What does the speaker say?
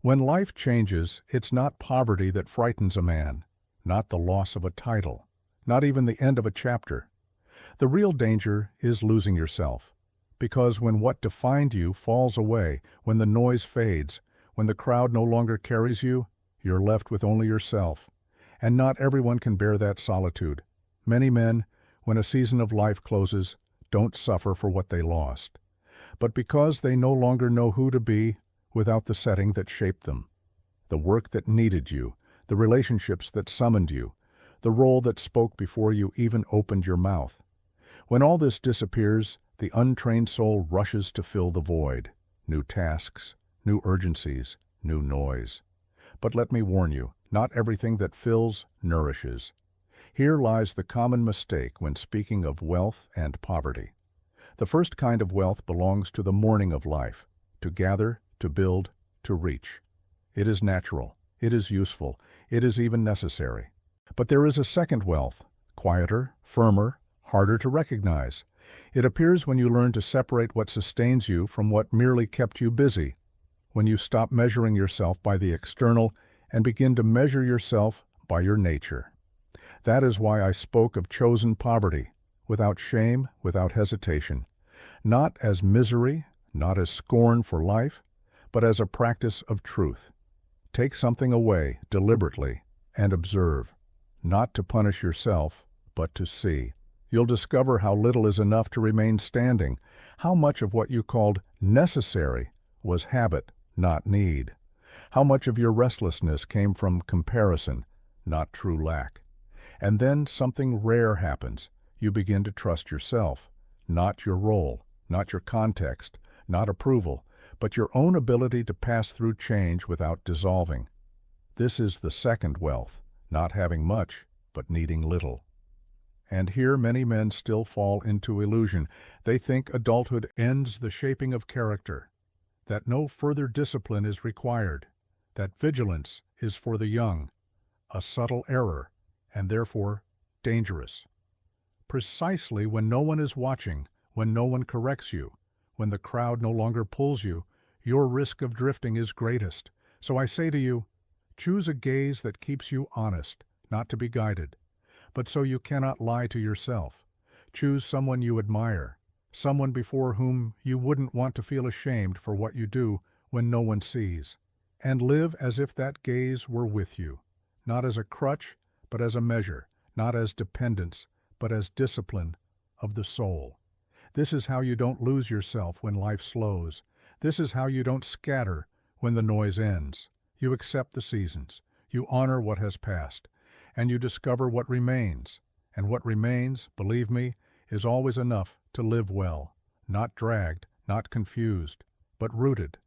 When life changes, it's not poverty that frightens a man, not the loss of a title, not even the end of a chapter. The real danger is losing yourself, because when what defined you falls away, when the noise fades, when the crowd no longer carries you, you're left with only yourself. And not everyone can bear that solitude. Many men, when a season of life closes, don't suffer for what they lost, but because they no longer know who to be without the setting that shaped them, the work that needed you, the relationships that summoned you, the role that spoke before you even opened your mouth. When all this disappears, the untrained soul rushes to fill the void. New tasks, new urgencies, new noise. But let me warn you, not everything that fills nourishes. Here lies the common mistake when speaking of wealth and poverty. The first kind of wealth belongs to the morning of life, to gather, to build, to reach. It is natural, it is useful, it is even necessary. But there is a second wealth, quieter, firmer, harder to recognize. It appears when you learn to separate what sustains you from what merely kept you busy, when you stop measuring yourself by the external and begin to measure yourself by your nature. That is why I spoke of chosen poverty, without shame, without hesitation, not as misery, not as scorn for life, but as a practice of truth. Take something away deliberately and observe, not to punish yourself, but to see. You'll discover how little is enough to remain standing, how much of what you called necessary was habit, not need, how much of your restlessness came from comparison, not true lack. And then something rare happens. You begin to trust yourself, not your role, not your context, not approval, but your own ability to pass through change without dissolving. This is the second wealth, not having much, but needing little. And here many men still fall into illusion. They think adulthood ends the shaping of character, that no further discipline is required, that vigilance is for the young, a subtle error, and therefore dangerous. Precisely when no one is watching, when no one corrects you, when the crowd no longer pulls you, your risk of drifting is greatest. So I say to you, choose a gaze that keeps you honest, not to be guided, but so you cannot lie to yourself. Choose someone you admire, someone before whom you wouldn't want to feel ashamed for what you do when no one sees, and live as if that gaze were with you, not as a crutch, but as a measure, not as dependence, but as discipline of the soul. This is how you don't lose yourself when life slows. This is how you don't scatter when the noise ends. You accept the seasons, you honor what has passed, and you discover what remains. And what remains, believe me, is always enough to live well, not dragged, not confused, but rooted.